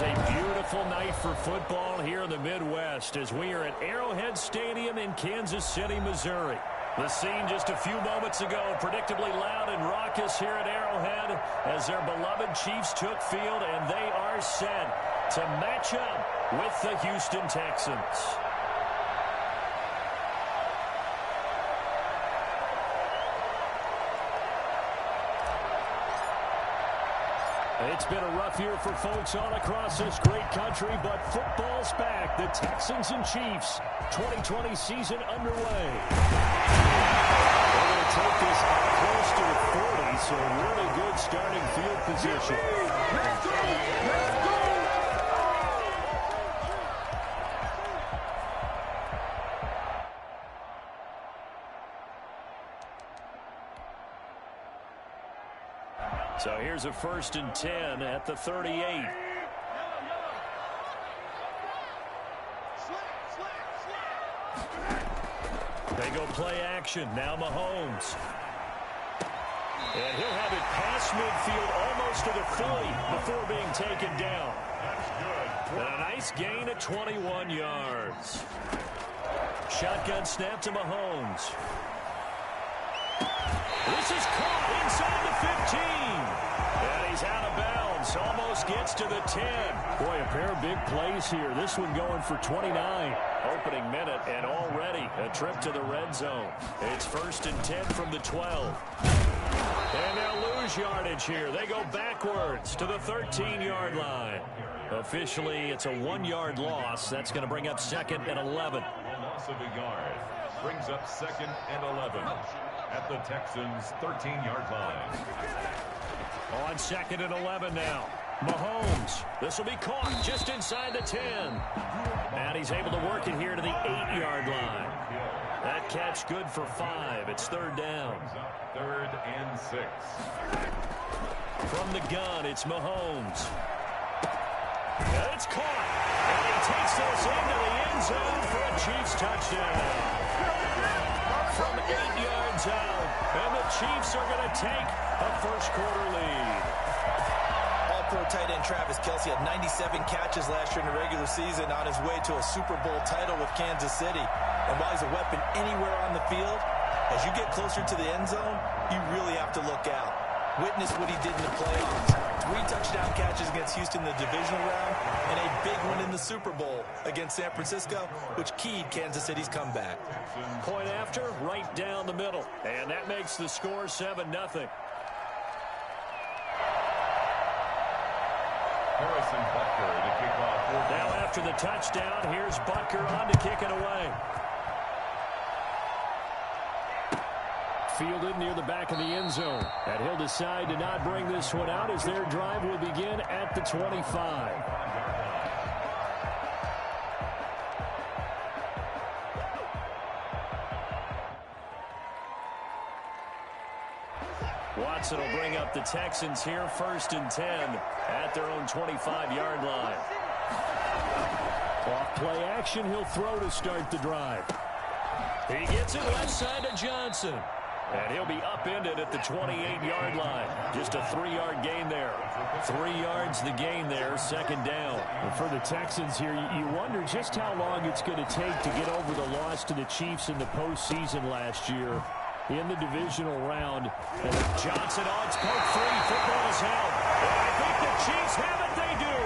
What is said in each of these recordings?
is a beautiful night for football here in the Midwest as we are at Arrowhead Stadium in Kansas City, Missouri. The scene just a few moments ago, predictably loud and raucous here at Arrowhead as their beloved Chiefs took field, and they are set to match up with the Houston Texans. It's been a rough year for folks all across this great country, but football's back. The Texans and Chiefs, 2020 season underway. They're going to take this up close to the 40, so really good starting field position. Let's go! Let's go! So here's a 1st and 10 at the 38. They go play action. Now Mahomes. And he'll have it past midfield almost to the 40 before being taken down. And a nice gain at 21 yards. Shotgun snap to Mahomes. This is caught inside the 15. And he's out of bounds. Almost gets to the 10. Boy, a pair of big plays here. This one going for 29. Opening minute, and already a trip to the red zone. It's 1st and 10 from the 12. And they'll lose yardage here. They go backwards to the 13-yard line. Officially, it's a 1-yard loss. That's going to bring up 2nd and 11. Loss of a yard brings up 2nd and 11. At the Texans' 13-yard line. On 2nd and 11 now. Mahomes. This will be caught just inside the 10. And he's able to work it here to the 8-yard line. That catch good for 5. It's 3rd down. 3rd and 6. From the gun, it's Mahomes. And it's caught. And he takes this into the end zone for a Chiefs touchdown. From 8 yards out, and the Chiefs are going to take a first-quarter lead. All-pro tight end Travis Kelce had 97 catches last year in the regular season on his way to a Super Bowl title with Kansas City. And while he's a weapon anywhere on the field, as you get closer to the end zone, you really have to look out. Witness what he did in the playoffs. 3 touchdown catches against Houston in the divisional round, and a big one in the Super Bowl against San Francisco, which keyed Kansas City's comeback. Point after, right down the middle. And that makes the score 7-0. Harrison Butker to kick off. Now after the touchdown, here's Butker on to kick it away. Fielded near the back of the end zone. And he'll decide to not bring this one out as their drive will begin at the 25. Watson will bring up the Texans here, 1st and 10 at their own 25-yard line. Off play action, he'll throw to start the drive. He gets it left side to Johnson. And he'll be upended at the 28-yard line. Just a 3-yard gain there. 3 yards the gain there, 2nd down. And for the Texans here, you wonder just how long it's going to take to get over the loss to the Chiefs in the postseason last year in the divisional round. And Johnson on poke free. Football is held. And I think the Chiefs have it. They do.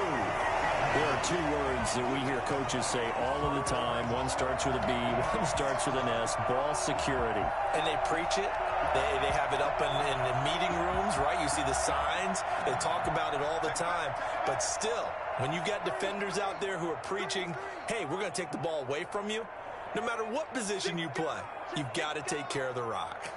There are 2 words that we hear coaches say all of the time. One starts with a B, one starts with an S. Ball security. And they preach it. They have it up in the meeting rooms, right? You see the signs. They talk about it all the time. But still, when you got defenders out there who are preaching, hey, we're going to take the ball away from you, no matter what position you play, you've got to take care of the rock.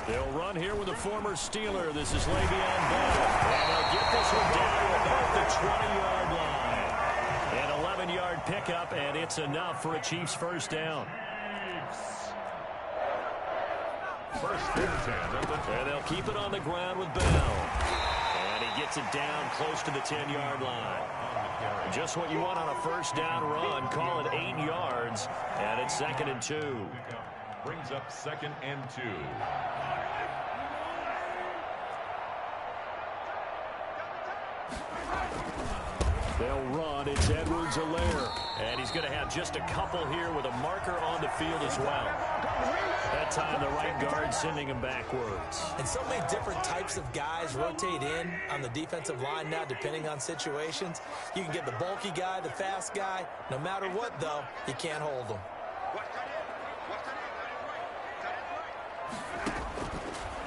They'll run here with a former Steeler. This is Le'Veon Bell. And they'll get this one down about the 20-yard line. An 11-yard pickup, and it's enough for a Chiefs first down. First and 10. And they'll keep it on the ground with Bell. And he gets it down close to the 10-yard line. Just what you want on a first down run. Call it 8 yards, and it's 2nd and 2. brings up 2nd and 2. They'll run. It's Edwards-Helaire. And he's going to have just a couple here with a marker on the field as well. That time the right guard sending him backwards. And so many different types of guys rotate in on the defensive line now depending on situations. You can get the bulky guy, the fast guy. No matter what, though, you can't hold them.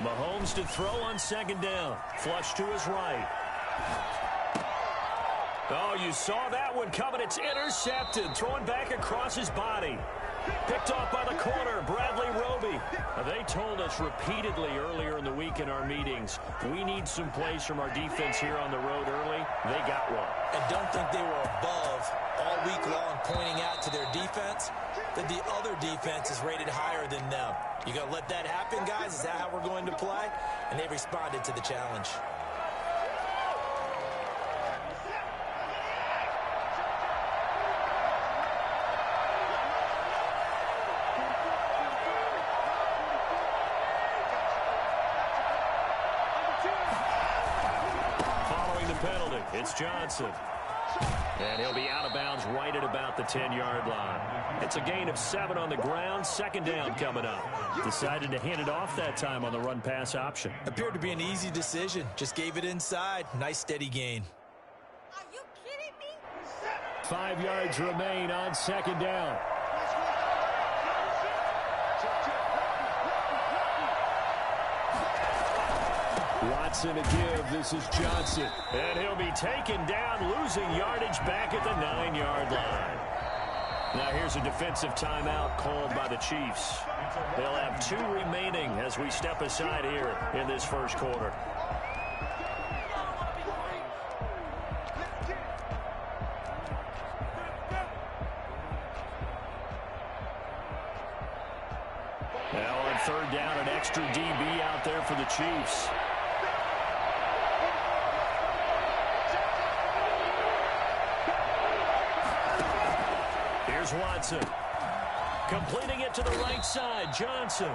Mahomes to throw on 2nd down. Flush to his right. Oh, you saw that one coming. It's intercepted. Throwing back across his body. Picked off by the corner, Bradley Roby. They told us repeatedly earlier in the week in our meetings, we need some plays from our defense here on the road early. They got one. And don't think they were above all week long pointing out to their defense that the other defense is rated higher than them. You got to let that happen, guys. Is that how we're going to play? And they responded to the challenge. Penalty. It's Johnson. And he'll be out of bounds right at about the 10-yard line. It's a gain of 7 on the ground. 2nd down coming up. Decided to hand it off that time on the run-pass option. Appeared to be an easy decision. Just gave it inside. Nice steady gain. Are you kidding me? 5 yards remain on 2nd down. Watson to give. This is Johnson. And he'll be taken down, losing yardage back at the 9-yard line. Now here's a defensive timeout called by the Chiefs. They'll have 2 remaining as we step aside here in this first quarter. Now on 3rd down, an extra DB out there for the Chiefs. Here's Watson. Completing it to the right side. Johnson.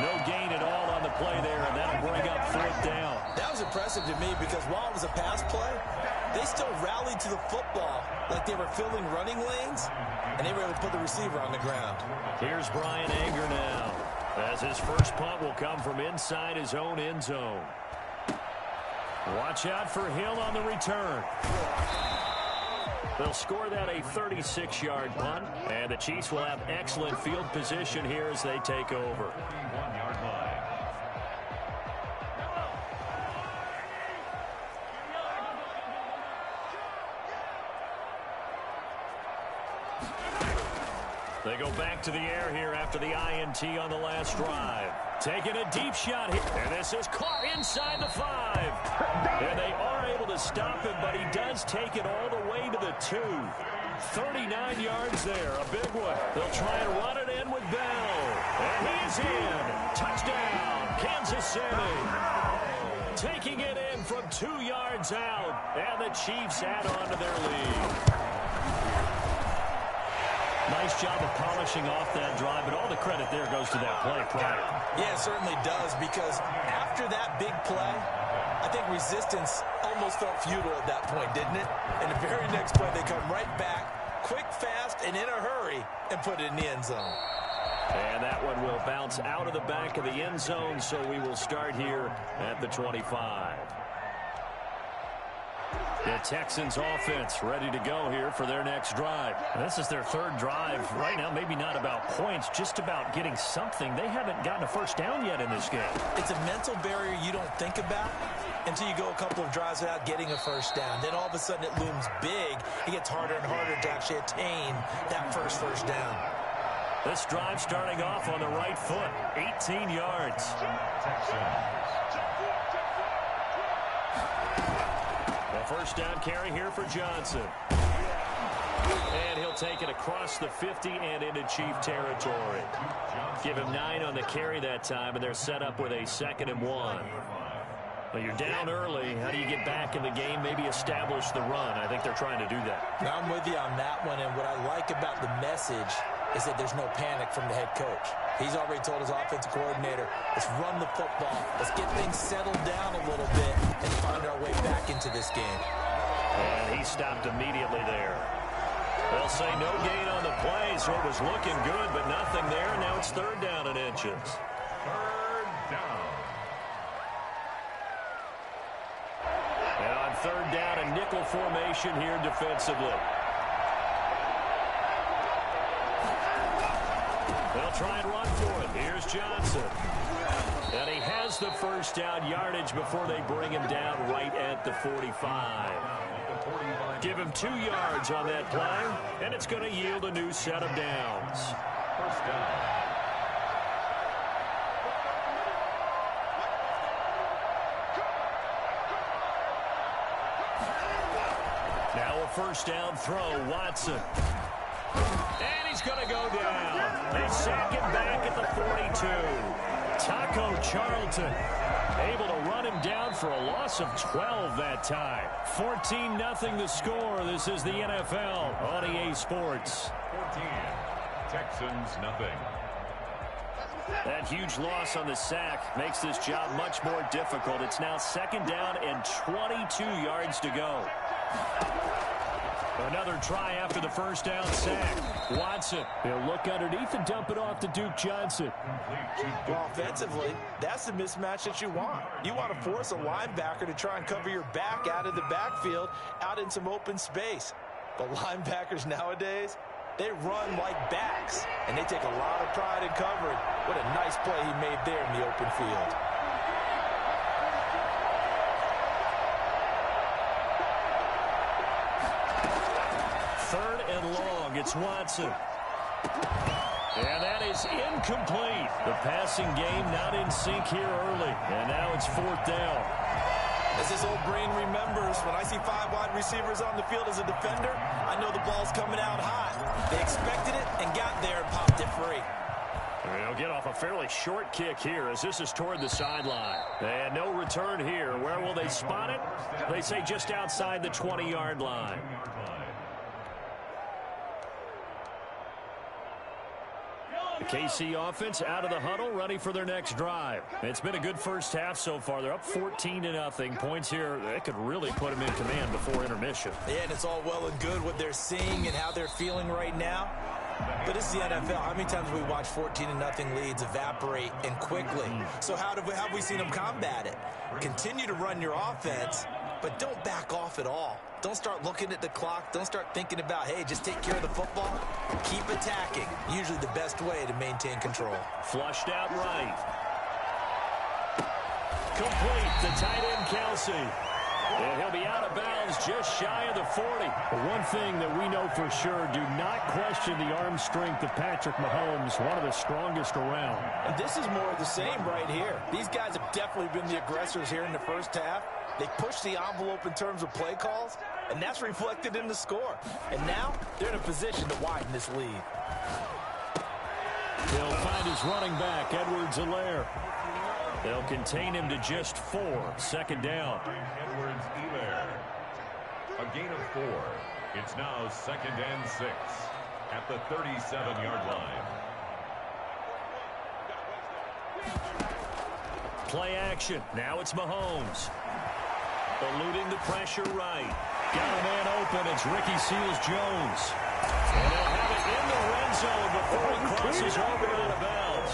No gain at all on the play there, and that'll bring up 4th down. That was impressive to me because while it was a pass play, they still rallied to the football like they were filling running lanes, and they were able to put the receiver on the ground. Here's Brian Anger now, as his first punt will come from inside his own end zone. Watch out for Hill on the return. They'll score that a 36-yard punt, and the Chiefs will have excellent field position here as they take over. 1-yard line. They go back to the air here after the INT on the last drive. Taking a deep shot here. And this is caught inside the 5. And they are able to stop him, but he does take it all the way to the 2. 39 yards there, a big one. They'll try and run it in with Bell. And he's in. Touchdown, Kansas City. Taking it in from 2 yards out. And the Chiefs add on to their lead. Nice job of polishing off that drive, but all the credit there goes to that play prior. Yeah, it certainly does, because after that big play, I think resistance almost felt futile at that point, didn't it? And the very next play, they come right back, quick, fast, and in a hurry, and put it in the end zone. And that one will bounce out of the back of the end zone, so we will start here at the 25. The Texans offense ready to go here for their next drive. This is their 3rd drive right now. Maybe not about points, just about getting something. They haven't gotten a first down yet in this game. It's a mental barrier you don't think about until you go a couple of drives without getting a first down. Then all of a sudden it looms big. It gets harder and harder to actually attain that first down. This drive starting off on the right foot. 18 yards. A first down carry here for Johnson. And he'll take it across the 50 and into Chief territory. Give him 9 on the carry that time, and they're set up with a 2nd and 1. Well, you're down early. How do you get back in the game? Maybe establish the run. I think they're trying to do that. Now I'm with you on that one, and what I like about the message is that there's no panic from the head coach. He's already told his offensive coordinator, let's run the football. Let's get things settled down a little bit and find our way back into this game. And he stopped immediately there. They'll say no gain on the play, so it was looking good, but nothing there. Now it's 3rd down and inches. 3rd down. And on 3rd down, a nickel formation here defensively. They'll try and run for it. Here's Johnson. And he has the 1st down yardage before they bring him down right at the 45. Give him 2 yards on that play, and it's going to yield a new set of downs. 1st down. Now a 1st down throw, Watson. And he's going to go down. They sack him back at the 42. Taco Charlton able to run him down for a loss of 12 that time. 14-0 the score. This is the NFL on EA Sports. 14. Texans nothing. That huge loss on the sack makes this job much more difficult. It's now 2nd down and 22 yards to go. Another try after the 1st down sack. Watson, he'll look underneath and dump it off to Duke Johnson. Well, offensively, that's the mismatch that you want. You want to force a linebacker to try and cover your back out of the backfield, out in some open space. But linebackers nowadays, they run like backs, and they take a lot of pride in covering. What a nice play he made there in the open field. It's Watson. And that is incomplete. The passing game not in sync here early. And now it's 4th down. As this old brain remembers, when I see 5 wide receivers on the field as a defender, I know the ball's coming out hot. They expected it and got there and popped it free. They'll get off a fairly short kick here as this is toward the sideline. And no return here. Where will they spot it? They say just outside the 20-yard line. The KC offense out of the huddle, ready for their next drive. It's been a good 1st half so far. They're up 14-0. Points here, that could really put them in command before intermission. Yeah, and it's all well and good what they're seeing and how they're feeling right now. But it's the NFL. How many times have we watched 14-0 leads evaporate and quickly? So how have we seen them combat it? Continue to run your offense, but don't back off at all. Don't start looking at the clock. Don't start thinking about, hey, just take care of the football. Keep attacking. Usually the best way to maintain control. Flushed out right. Complete to tight end Kelsey. And he'll be out of bounds just shy of the 40. But one thing that we know for sure, do not question the arm strength of Patrick Mahomes, one of the strongest around. And this is more of the same right here. These guys have definitely been the aggressors here in the 1st half. They pushed the envelope in terms of play calls, and that's reflected in the score. And now they're in a position to widen this lead. He'll find his running back, Edwards-Helaire. They'll contain him to just 4. 2nd down. Edwards-Helaire. A gain of 4. It's now 2nd and 6 at the 37-yard line. Play action. Now it's Mahomes. Eluding the pressure right. Got a man open. It's Ricky Seals-Jones. And they'll have it in the red zone before he crosses over out of bounds.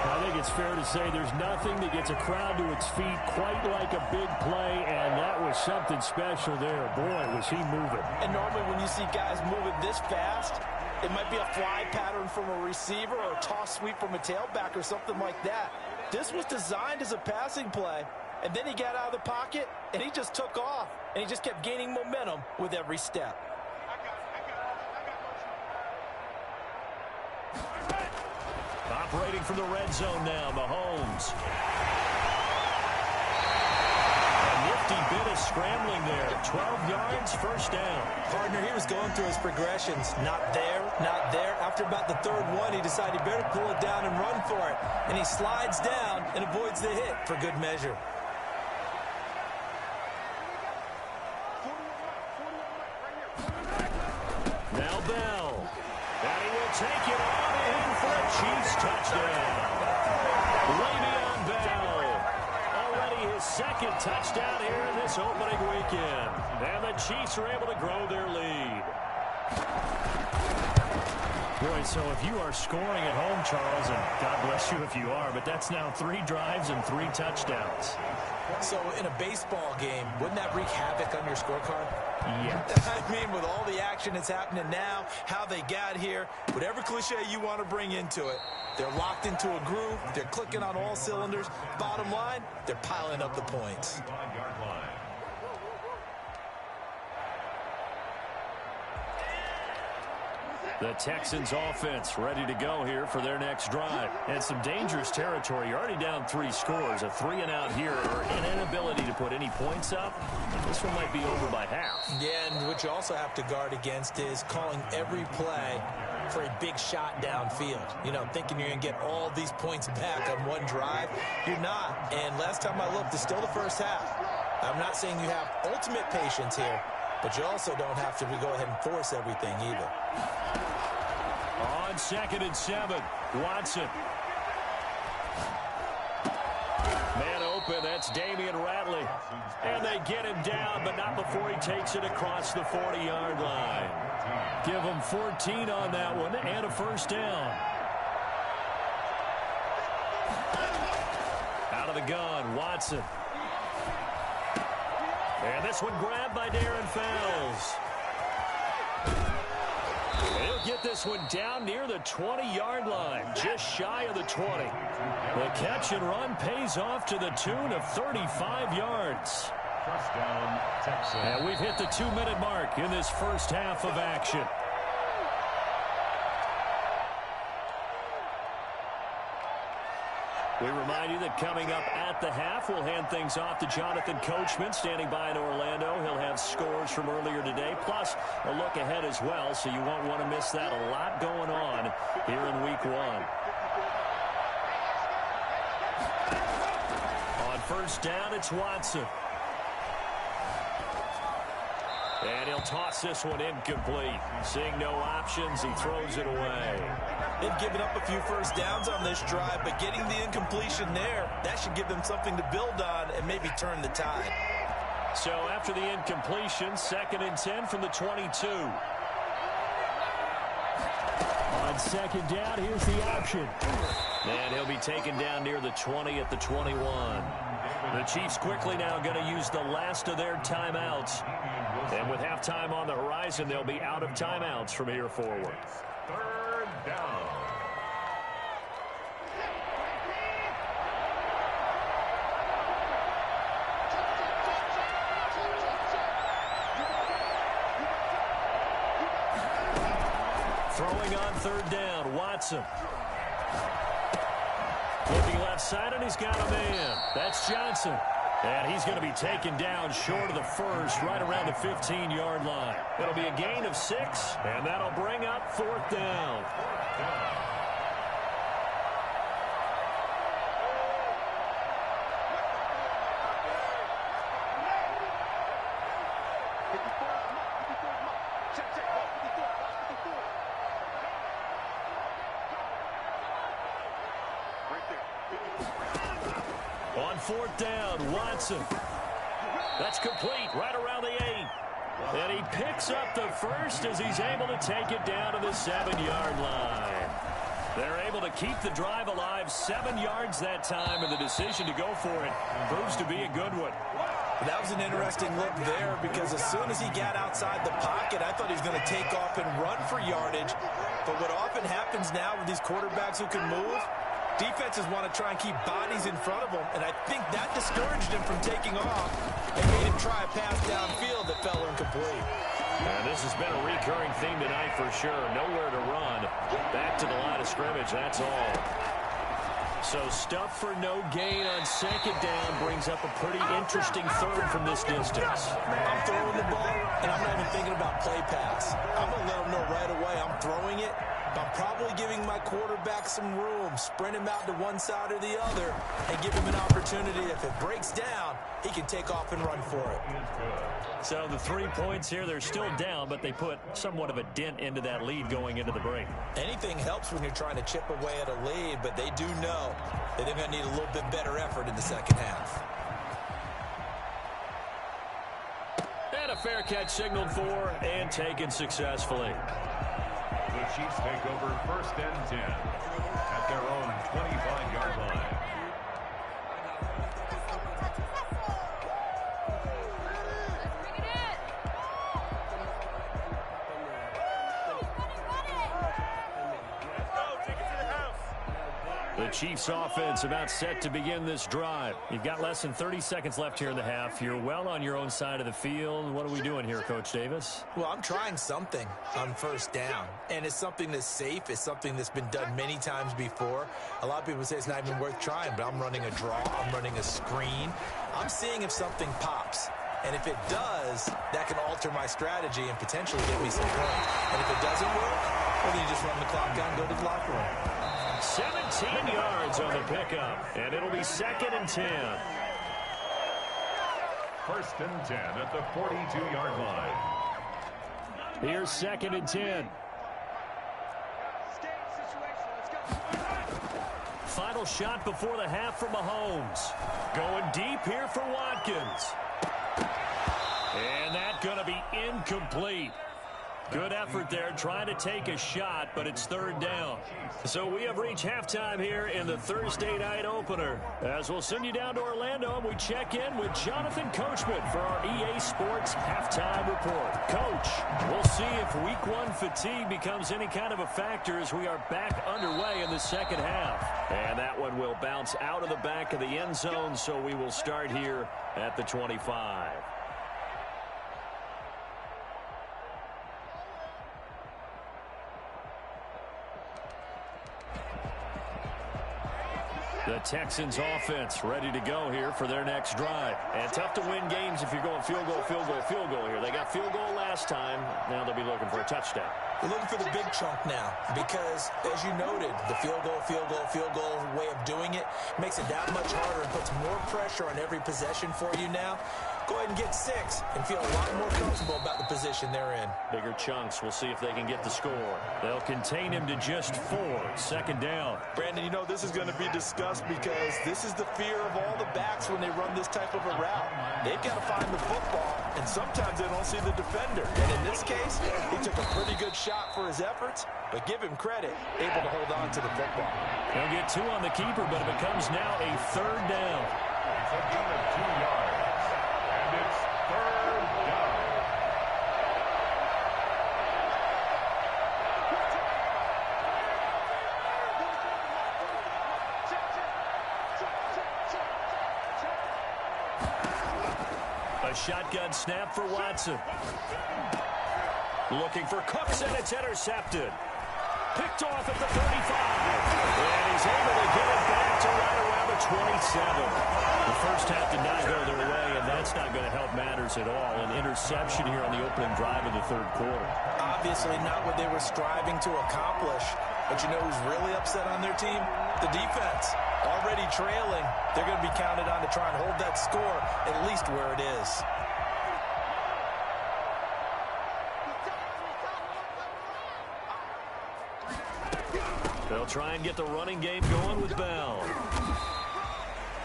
I think it's fair to say there's nothing that gets a crowd to its feet quite like a big play, and that was something special there. Boy, was he moving. And normally when you see guys moving this fast, it might be a fly pattern from a receiver or a toss sweep from a tailback or something like that. This was designed as a passing play, and then he got out of the pocket, and he just took off, and he just kept gaining momentum with every step. Operating from the red zone now, Mahomes. A nifty bit of scrambling there. 12 yards, 1st down. Partner, he was going through his progressions. Not there, not there. After about the 3rd one, he decided he better pull it down and run for it. And he slides down and avoids the hit for good measure. Now Bell. And he will take it off. Chiefs touchdown. Le'Veon Bell. Already his second touchdown here in this opening weekend. And the Chiefs are able to grow their lead. Boy, so if you are scoring at home, Charles, and God bless you if you are, but that's now 3 drives and 3 touchdowns. So in a baseball game, wouldn't that wreak havoc on your scorecard? Yeah. I mean, with all the action that's happening now, how they got here, whatever cliche you want to bring into it, they're locked into a groove, they're clicking on all cylinders. Bottom line, they're piling up the points. The Texans offense ready to go here for their next drive. And some dangerous territory. You're already down 3 scores. A 3-and-out here, or an inability to put any points up. This one might be over by half. Yeah, and what you also have to guard against is calling every play for a big shot downfield. You know, thinking you're going to get all these points back on one drive. You're not. And last time I looked, it's still the first half. I'm not saying you have ultimate patience here, but you also don't have to go ahead and force everything either. On 2nd and 7, Watson. Man open, that's Damian Ratley. And they get him down, but not before he takes it across the 40-yard line. Give him 14 on that one and a first down. Out of the gun, Watson. And this one grabbed by Darren Fells. He'll get this one down near the 20-yard line, just shy of the 20. The catch and run pays off to the tune of 35 yards. First down, Texans. And we've hit the 2-minute mark in this first half of action. We remind you that coming up at the half, we'll hand things off to Jonathan Coachman, standing by in Orlando. He'll have scores from earlier today, plus a look ahead as well, so you won't want to miss that. A lot going on here in Week 1. On first down, it's Watson. And he'll toss this one incomplete. Seeing no options, he throws it away. They've given up a few first downs on this drive, but getting the incompletion there, that should give them something to build on and maybe turn the tide. So after the incompletion, 2nd and 10 from the 22. On 2nd down, here's the option. And he'll be taken down near the 20 at the 21. The Chiefs quickly now going to use the last of their timeouts. And with halftime on the horizon, they'll be out of timeouts from here forward. 3rd down. Throwing on 3rd down, Watson. Looking left side, and he's got a man. That's Johnson. And he's going to be taken down short of the first, right around the 15-yard line. It'll be a gain of 6, and that'll bring up 4th down. On 4th down, Watson. That's complete right around the 8. And he picks up the first as he's able to take it down to the 7-yard line. They're able to keep the drive alive 7 yards that time, and the decision to go for it proves to be a good one. That was an interesting look there because as soon as he got outside the pocket, I thought he was going to take off and run for yardage. But what often happens now with these quarterbacks who can move, defenses want to try and keep bodies in front of them, and I think that discouraged him from taking off and made him try a pass downfield that fell incomplete. And this has been a recurring theme tonight for sure. Nowhere to run. Back to the line of scrimmage, that's all. So stuff for no gain on 2nd down brings up a pretty interesting 3rd from this distance. I'm throwing the ball, and I'm not even thinking about play pass. I'm going to let them know right away I'm throwing it, I'm probably giving my quarterback some room, sprint him out to one side or the other, and give him an opportunity. If it breaks down, he can take off and run for it. So the 3 points here, they're still down, but they put somewhat of a dent into that lead going into the break. Anything helps when you're trying to chip away at a lead, but they do know that they're going to need a little bit better effort in the second half. And a fair catch signaled for and taken successfully. The Chiefs take over 1st and 10 at their own 25-yard line. The Chiefs offense about set to begin this drive. You've got less than 30 seconds left here in the half. You're well on your own side of the field. What are we doing here, Coach Davis? Well, I'm trying something on 1st down, and it's something that's safe. It's something that's been done many times before. A lot of people say it's not even worth trying, but I'm running a draw. I'm running a screen. I'm seeing if something pops. And if it does, that can alter my strategy and potentially get me some points. And if it doesn't work, well, then you just run the clock down and go to the locker room. 17 yards on the pickup, and it'll be 2nd and 10. 1st and 10 at the 42-yard line. Here's 2nd and 10. Final shot before the half from Mahomes. Going deep here for Watkins. And that's going to be incomplete. Good effort there, trying to take a shot, but it's 3rd down. So we have reached halftime here in the Thursday night opener. As we'll send you down to Orlando, and we check in with Jonathan Coachman for our EA Sports Halftime Report. Coach, we'll see if Week 1 fatigue becomes any kind of a factor as we are back underway in the second half. And that one will bounce out of the back of the end zone, so we will start here at the 25. The Texans offense ready to go here for their next drive. And tough to win games if you're going field goal, field goal, field goal here. They got field goal last time. Now they'll be looking for a touchdown. They're looking for the big chunk now because, as you noted, the field goal way of doing it makes it that much harder and puts more pressure on every possession for you now. Go ahead and get 6 and feel a lot more comfortable about the position they're in. Bigger chunks. We'll see if they can get the score. They'll contain him to just 4. 2nd down. Brandon, you know this is going to be discussed because this is the fear of all the backs when they run this type of a route. They've got to find the football, and sometimes they don't see the defender. And in this case, he took a pretty good shot for his efforts, but give him credit, able to hold on to the football. They'll get 2 on the keeper, but it becomes now a 3rd down. It's a gain of 2 yards, and it's 3rd down. A shotgun snap for Watson. Looking for Cooks, and it's intercepted. Picked off at the 35. And he's able to get it back to right around the 27. The first half did not go their way, and that's not going to help matters at all. An interception here on the opening drive of the 3rd quarter. Obviously not what they were striving to accomplish. But you know who's really upset on their team? The defense. Already trailing, they're going to be counted on to try and hold that score at least where it is. They'll try and get the running game going with Bell.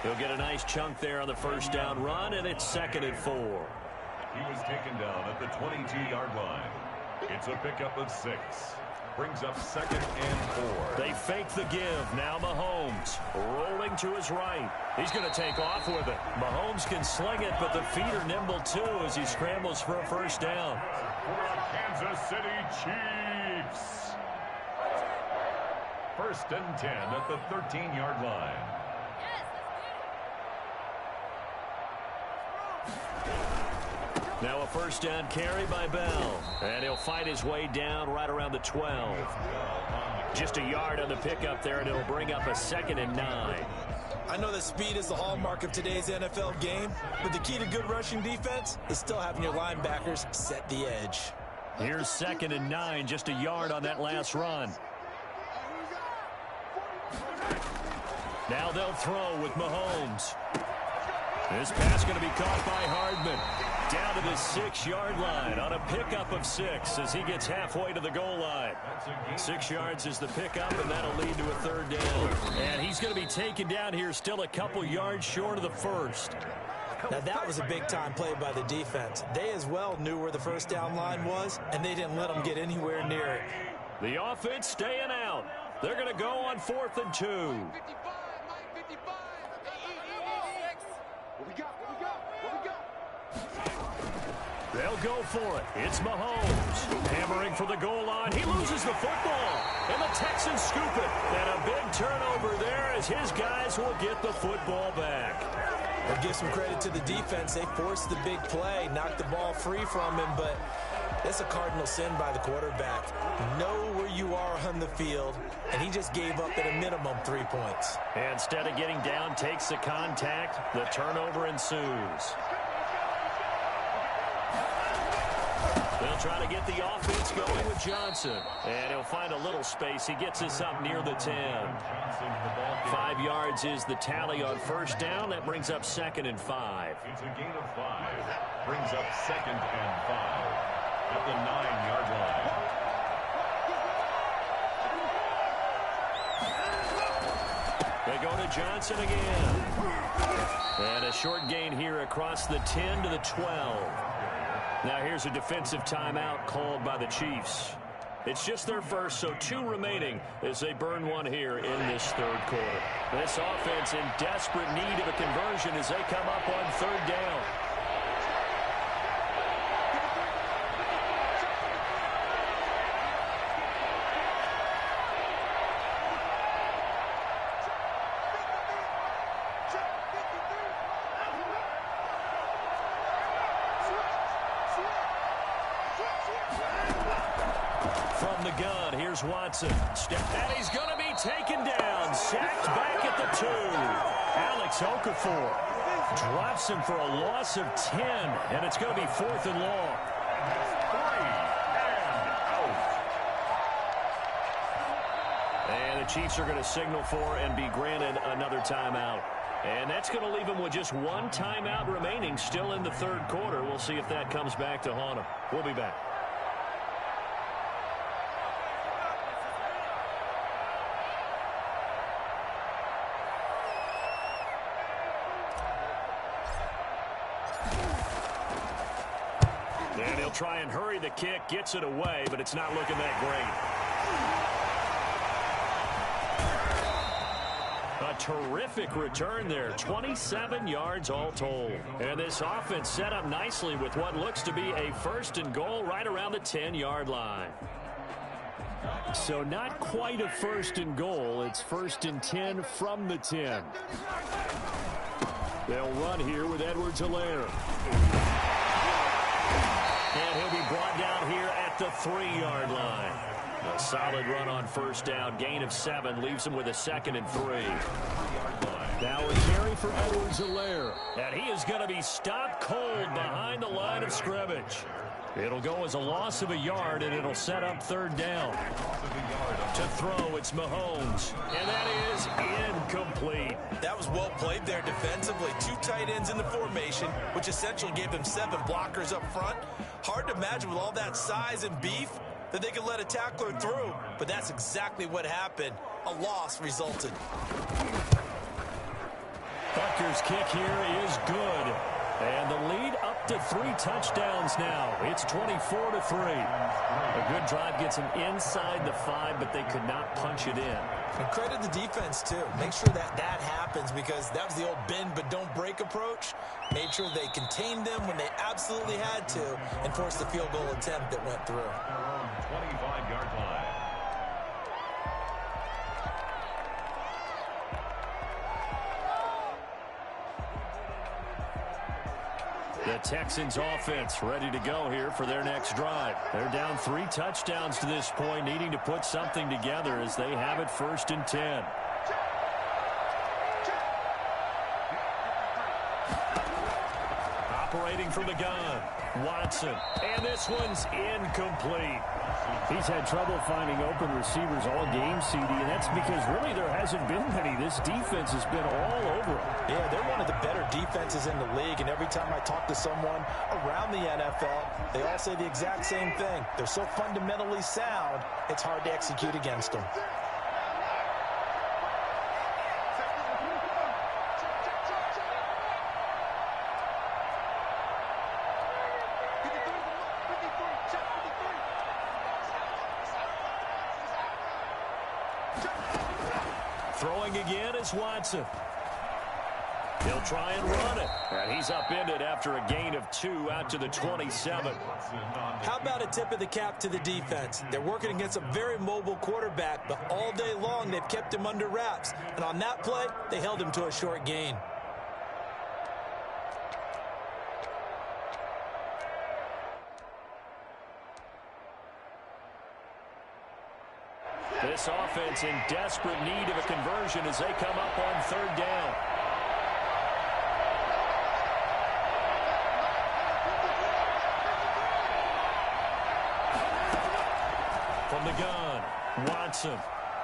He'll get a nice chunk there on the 1st down run, and it's 2nd and 4. He was taken down at the 22-yard line. It's a pickup of 6. Brings up 2nd and 4. They fake the give. Now Mahomes rolling to his right. He's going to take off with it. Mahomes can sling it, but the feet are nimble too as he scrambles for a 1st down. For Kansas City Chiefs. 1st and 10 at the 13-yard line. Now a 1st down carry by Bell. And he'll fight his way down right around the 12. Just a yard on the pickup there, and it'll bring up a 2nd and 9. I know that speed is the hallmark of today's NFL game, but the key to good rushing defense is still having your linebackers set the edge. Here's 2nd and 9, just a yard on that last run. Now they'll throw with Mahomes. This pass going to be caught by Hardman. Down to the 6-yard line on a pickup of 6 as he gets halfway to the goal line. 6 yards is the pickup, and that'll lead to a third down. And he's going to be taken down here still a couple yards short of the first. Now, that was a big-time play by the defense. They as well knew where the first down line was, and they didn't let them get anywhere near it. The offense staying out. They're going to go on 4th and 2. They'll go for it. It's Mahomes. Hammering for the goal line. He loses the football. And the Texans scoop it. And a big turnover there as his guys will get the football back. I'll give some credit to the defense. They forced the big play, knocked the ball free from him, but that's a cardinal sin by the quarterback. Know where you are on the field, and he just gave up at a minimum 3 points. And instead of getting down, takes the contact. The turnover ensues. They'll try to get the offense going with Johnson. And he'll find a little space. He gets us up near the 10. 5 yards is the tally on first down. That brings up 2nd and 5. It's a gain of 5. Brings up 2nd and 5 at the 9-yard line. They go to Johnson again. And a short gain here across the 10 to the 12. Now here's a defensive timeout called by the Chiefs. It's just their first, so 2 remaining as they burn one here in this third quarter. This offense in desperate need of a conversion as they come up on 3rd down. From the gun, here's Watson. And he's going to be taken down. Sacked back at the 2. Alex Okafor drops him for a loss of 10. And it's going to be 4th and long. 3 and out. And the Chiefs are going to signal for and be granted another timeout. And that's going to leave them with just 1 timeout remaining still in the third quarter. We'll see if that comes back to haunt them. We'll be back. And he'll try and hurry the kick, gets it away, but it's not looking that great. A terrific return there, 27 yards all told. And this offense set up nicely with what looks to be a 1st and goal right around the 10-yard line. So not quite a 1st and goal, it's 1st and 10 from the 10. They'll run here with Edwards-Helaire. And he'll be brought down here at the 3-yard line. A solid run on first down. Gain of 7 leaves him with a 2nd and 3. Now a carry for Edwards-Helaire. And he is going to be stopped cold behind the line of scrimmage. It'll go as a loss of a yard, and it'll set up 3rd down. To throw, it's Mahomes. And that is incomplete. That was well played there defensively. 2 tight ends in the formation, which essentially gave them 7 blockers up front. Hard to imagine with all that size and beef that they could let a tackler through. But that's exactly what happened. A loss resulted. Butker's kick here is good. And the lead up to 3 touchdowns now. It's 24-3. A good drive gets them inside the 5, but they could not punch it in. And credit the defense, too. Make sure that that happens because that was the old bend but don't break approach. Made sure they contained them when they absolutely had to and forced the field goal attempt that went through. 25-yard line. The Texans offense ready to go here for their next drive. They're down 3 touchdowns to this point, needing to put something together as they have it 1st and 10. Operating from the gun, Watson. And this one's incomplete. He's had trouble finding open receivers all game, CD, and that's because really there hasn't been many. This defense has been all over him. Yeah, they're one of the better defenses in the league, and every time I talk to someone around the NFL, they all say the exact same thing. They're so fundamentally sound, it's hard to execute against them. Throwing again is Watson. He'll try and run it. And he's upended after a gain of 2 out to the 27. How about a tip of the cap to the defense? They're working against a very mobile quarterback, but all day long they've kept him under wraps. And on that play, they held him to a short gain. This offense in desperate need of a conversion as they come up on 3rd down. From the gun, Watson.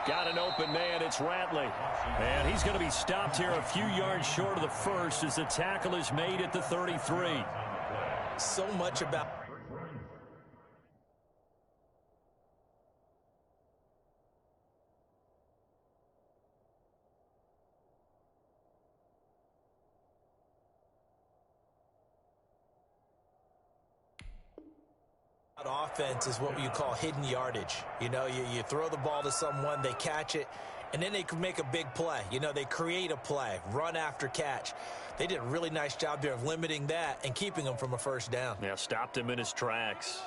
Got an open man, it's Ratley. And he's going to be stopped here a few yards short of the first as the tackle is made at the 33. So much about offense is what you call hidden yardage. You know, you throw the ball to someone, they catch it, and then they can make a big play. You know, they create a play, run after catch. They did a really nice job there of limiting that and keeping him from a first down. Yeah, stopped him in his tracks.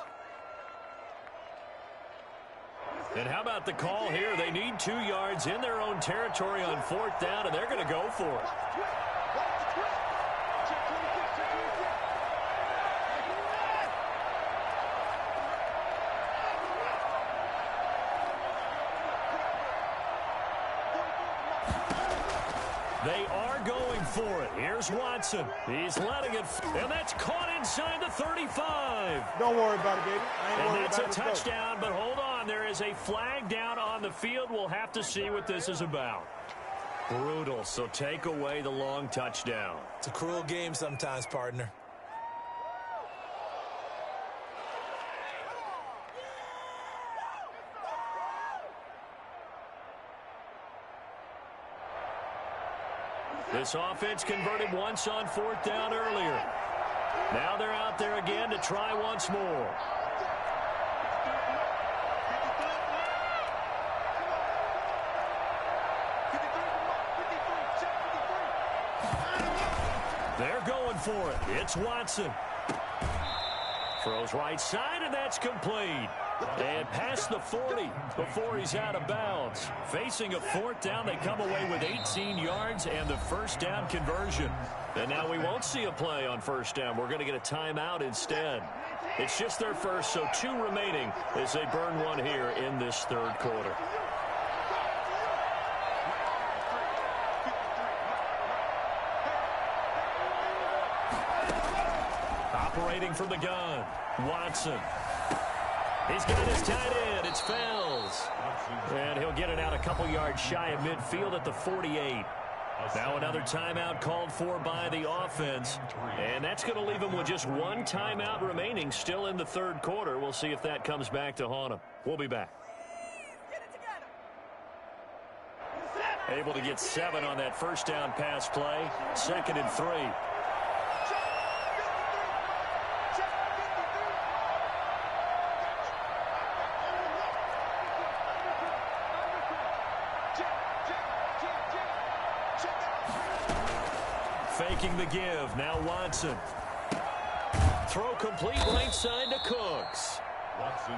And how about the call here? They need 2 yards in their own territory on 4th down, and they're going to go for it. They are going for it. Here's Watson. He's letting it, and that's caught inside the 35. Don't worry about it, baby. I ain't And worried that's about a it. touchdown, but hold on. There is a flag down on the field. We'll have to see what this is about. Brutal, so take away the long touchdown. It's a cruel game sometimes, partner. This offense converted once on 4th down earlier. Now they're out there again to try once more. They're going for it. It's Watson. Throws right side, and that's complete. And past the 40 before he's out of bounds. Facing a 4th down, they come away with 18 yards and the first down conversion. And now we won't see a play on 1st down. We're going to get a timeout instead. It's just their first, so 2 remaining as they burn one here in this 3rd quarter. Operating from the gun, Watson. He's got his tight end. It's Fells. And he'll get it out a couple yards shy of midfield at the 48. Now another timeout called for by the offense. And that's going to leave him with just 1 timeout remaining still in the 3rd quarter. We'll see if that comes back to haunt him. We'll be back. Able to get 7 on that first down pass play. 2nd and 3. Faking the give. Now Watson. Throw complete right side to Cooks.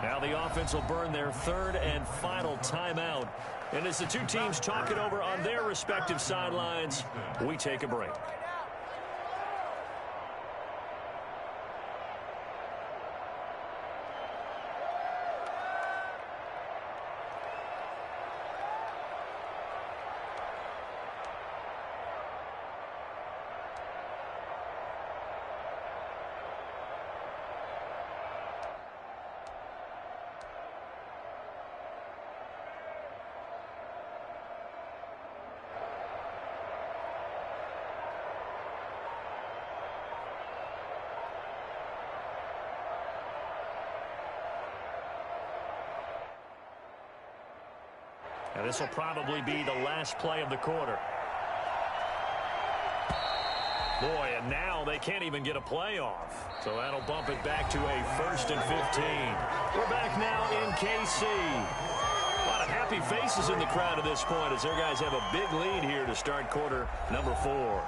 Now the offense will burn their 3rd and final timeout. And as the 2 teams talk it over on their respective sidelines, we take a break. And this will probably be the last play of the quarter. Boy, and now they can't even get a play off. So that'll bump it back to a 1st and 15. We're back now in KC. A lot of happy faces in the crowd at this point as their guys have a big lead here to start quarter number 4.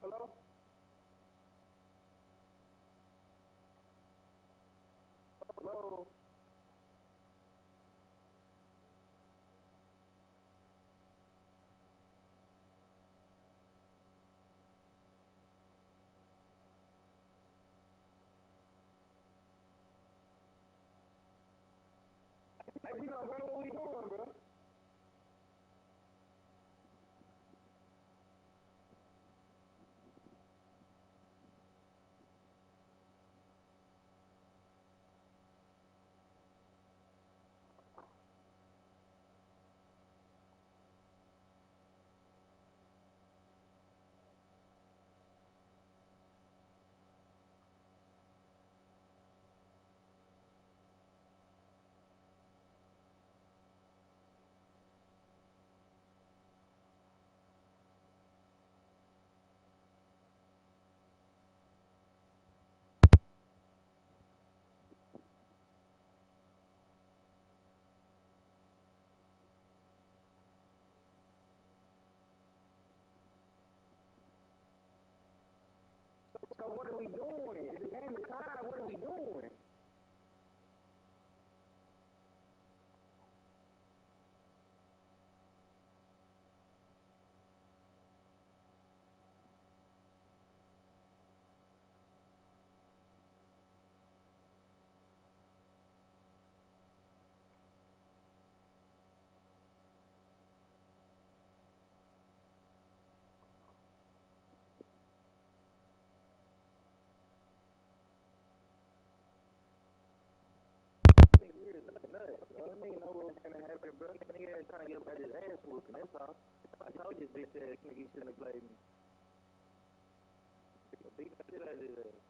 Hello? Hello? Hey, you know, brother, what we doing, bro? So what are we doing? It's a game of time. What are we doing? Weird, nothing nuts. That nigga know what was gonna happen, bro. Nigga ain't trying to get up at his ass whooping, that's all. I told this bitch ass nigga he shouldn't have played me. Beat the shit out of his ass.